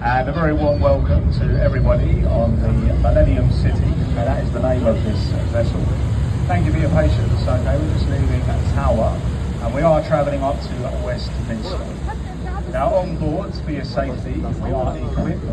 And a very warm welcome to everybody on the Millennium City, and that is the name of this vessel. Thank you for your patience. Okay, we're just leaving Tower, and we are travelling up to Westminster. Now, on board, for your safety, we are equipped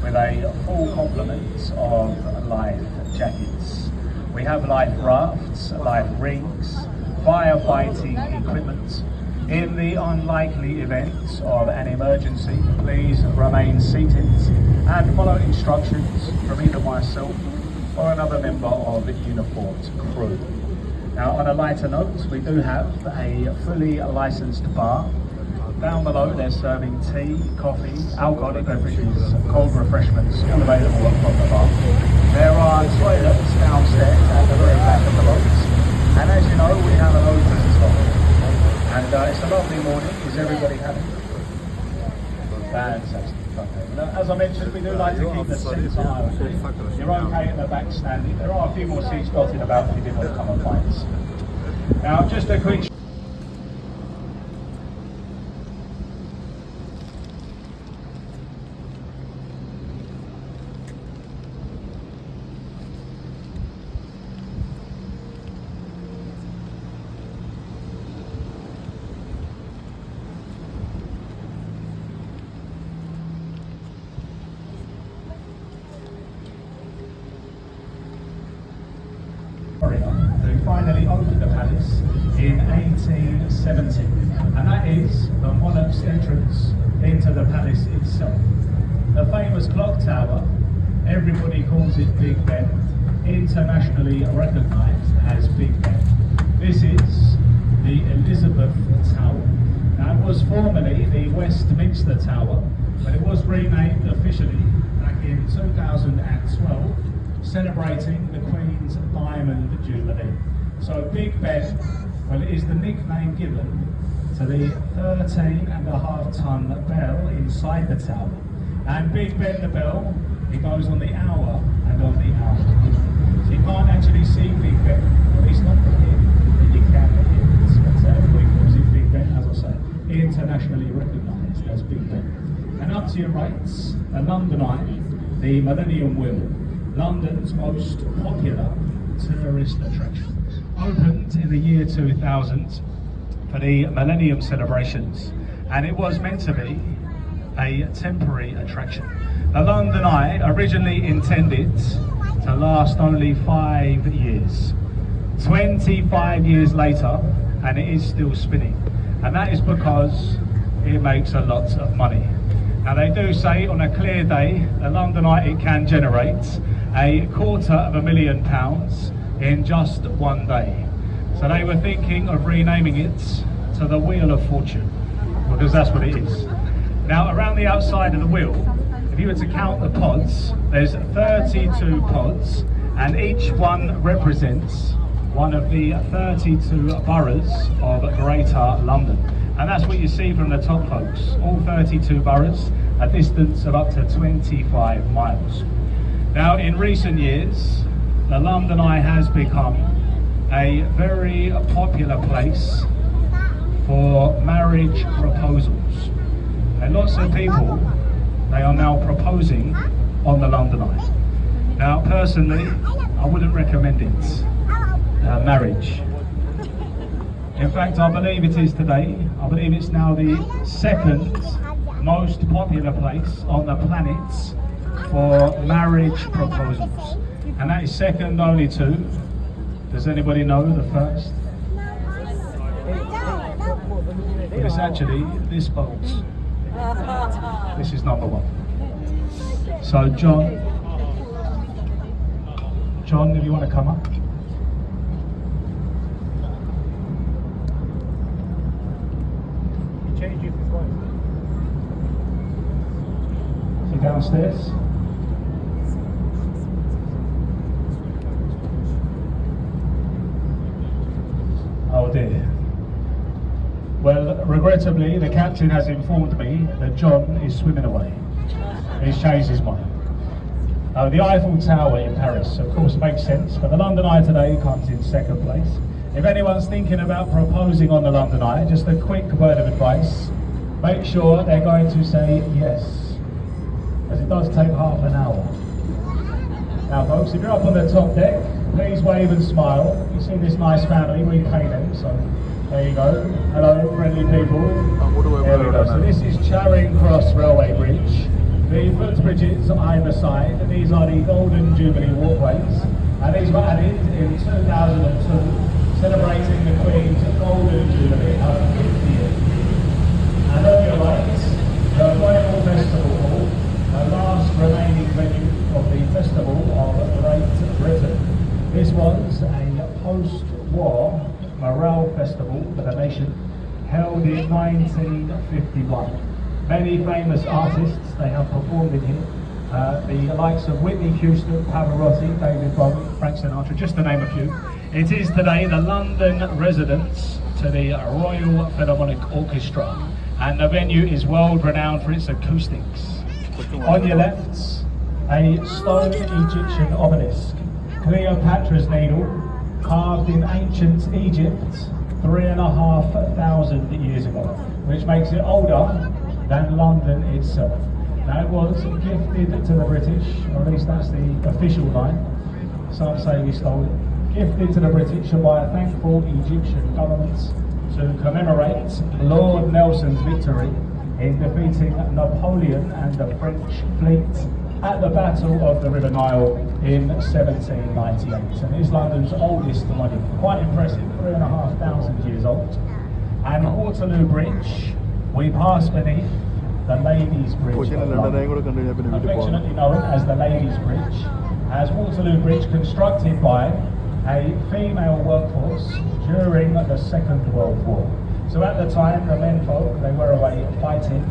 with a full complement of life jackets. We have life rafts, life rings, firefighting equipment. In the unlikely event of an emergency, please remain seated and follow instructions from either myself or another member of the uniformed crew. Now, on a lighter note, we do have a fully licensed bar. Down below, they're serving tea, coffee, alcoholic beverages, cold refreshments, all available from the bar. There are toilets downstairs at the very back of the boat. And as you know, we have an open top. And it's a lovely morning. Is everybody happy? Fantastic. Okay. Now, as I mentioned, we do like to keep the seats aisle. You're okay at the back standing. There are a few more seats dotted about if you did want to come and find us. Now, just a quick... who finally opened the palace in 1870, and that is the monarch's entrance into the palace itself. The famous clock tower, everybody calls it Big Ben, internationally recognised as Big Ben. This is the Elizabeth Tower. Now, it was formerly the Westminster Tower, but it was renamed officially back in 2012, celebrating the Queen's Diamond Jubilee. So Big Ben, well, it is the nickname given to the 13.5-ton bell inside the tower. And Big Ben the bell, it goes on the hour and on the hour. So you can't actually see Big Ben, at least not from here, but you can hear it. But everybody calls it Big Ben, as I say, internationally recognised as Big Ben. And up to your rights, the London Eye, the Millennium Wheel, London's most popular tourist attraction. Opened in the year 2000 for the Millennium celebrations, and it was meant to be a temporary attraction. The London Eye originally intended to last only 5 years. 25 years later, and it is still spinning. And that is because it makes a lot of money. Now, they do say on a clear day, the London Eye, it can generate £250,000 in just one day. So they were thinking of renaming it to the Wheel of Fortune, because that's what it is. Now, around the outside of the wheel, if you were to count the pods, there's 32 pods, and each one represents one of the 32 boroughs of Greater London. And that's what you see from the top, folks. All 32 boroughs, a distance of up to 25 miles. Now, in recent years, the London Eye has become a very popular place for marriage proposals. And lots of people, they are now proposing on the London Eye. Now, personally, I wouldn't recommend it, marriage. In fact, I believe it is today. I believe it's now the second most popular place on the planet for marriage proposals. And that is second only to, does anybody know the first? Well, it's actually this boat. This is number one. So John, if you want to come up. Downstairs. Oh dear. Well, regrettably, the captain has informed me that John is swimming away. He's changed his mind. The Eiffel Tower in Paris, of course, makes sense, but the London Eye today comes in second place. If anyone's thinking about proposing on the London Eye, just a quick word of advice. Make sure they're going to say yes. does take half an hour. Now folks, if you're up on the top deck, please wave and smile. You see this nice family, we pay them, so there you go. Hello, friendly people. There we go. So this is Charing Cross Railway Bridge. The footbridges either side, these are the Golden Jubilee walkways, and these were added in 2002, celebrating the Queen's Golden Jubilee, her 50th. And on your right, the Royal Festival Hall, the last remaining venue of the Festival of Great Britain. This was a post-war morale festival for the nation, held in 1951. Many famous artists, they have performed in here. The likes of Whitney Houston, Pavarotti, David Bowie, Frank Sinatra, just to name a few. It is today the London residence to the Royal Philharmonic Orchestra, and the venue is world renowned for its acoustics. On your left, a stone Egyptian obelisk, Cleopatra's Needle, carved in ancient Egypt 3,500 years ago, which makes it older than London itself. Now it was gifted to the British, or at least that's the official line. Some say we stole it. Gifted to the British by a thankful Egyptian government to commemorate Lord Nelson's victory in defeating Napoleon and the French fleet at the Battle of the River Nile in 1798. And it's London's oldest monument. Quite impressive, 3,500 years old. And Waterloo Bridge, we pass beneath the Ladies' Bridge of London, affectionately known as the Ladies' Bridge, as Waterloo Bridge constructed by a female workforce during the Second World War. So at the time, the menfolk, they were away fighting.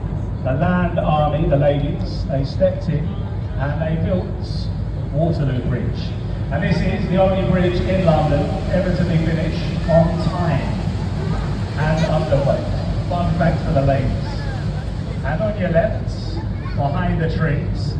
The land army, the ladies, they stepped in and they built Waterloo Bridge. And this is the only bridge in London ever to be finished on time and underway. Fun fact for the ladies. And on your left, behind the trees,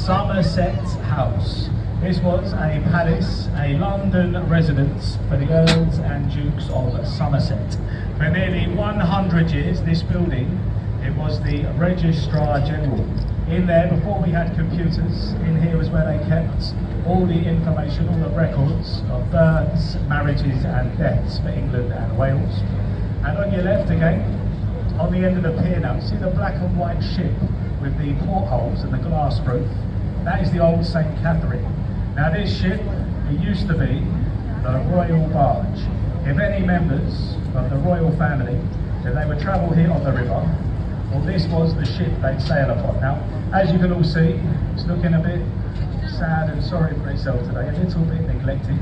Somerset House. This was a palace, a London residence for the Earls and Dukes of Somerset. For nearly 100 years, this building, it was the Registrar General. In there, before we had computers, in here was where they kept all the information, all the records of births, marriages and deaths for England and Wales. And on your left again, on the end of the pier now, you see the black and white ship with the portholes and the glass roof? That is the old St. Catherine. Now this ship, it used to be the Royal Barge. If any members of the royal family, if they would travel here on the river, well, this was the ship they'd sail upon. Now, as you can all see, it's looking a bit sad and sorry for itself today, a little bit neglected.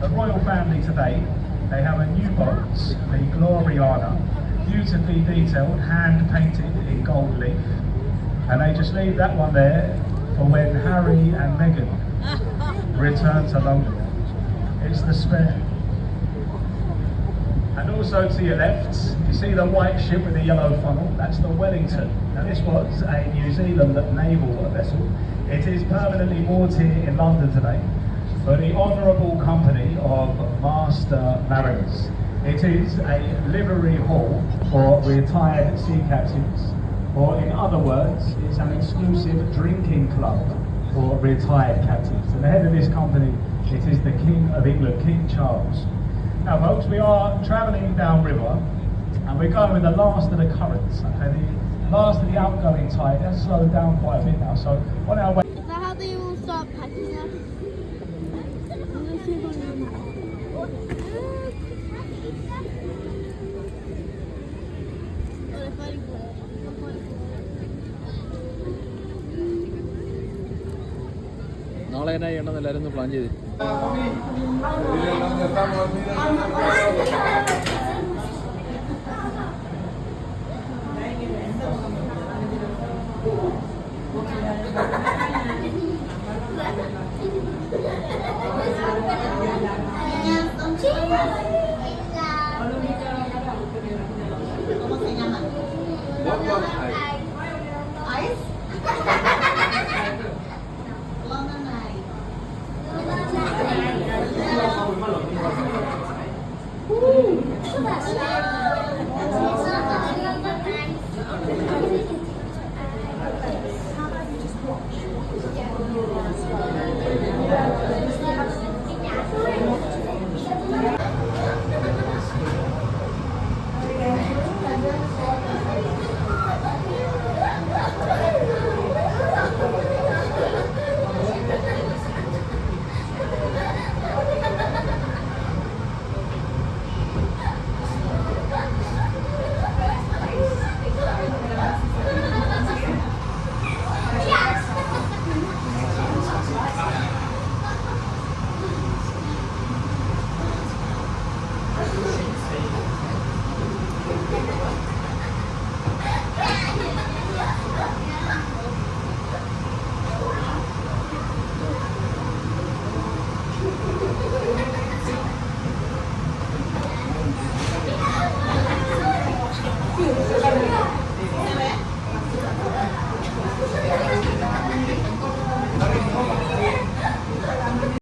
The royal family today, they have a new boat, the Gloriana, beautifully detailed, hand painted in gold leaf, and they just leave that one there for when Harry and Meghan return to London. It's the spare. And also to your left, you see the white ship with the yellow funnel, that's the Wellington. Now this was a New Zealand naval vessel. It is permanently moored here in London today for the Honourable Company of Master Mariners. It is a livery hall for retired sea captains, or in other words, it's an exclusive drinking club for retired captains. And the head of this company, it is the King of England, King Charles. Now folks, we are travelling downriver and we're going with the last of the currents, okay? The last of the outgoing tide has slowed down quite a bit now, so on our way... Is that how they will start packing us? നാളെ എന്നാ ചെയ്യണമെന്ന് എല്ലാവരും ഒന്ന് plan ചെയ്ത് Cheers!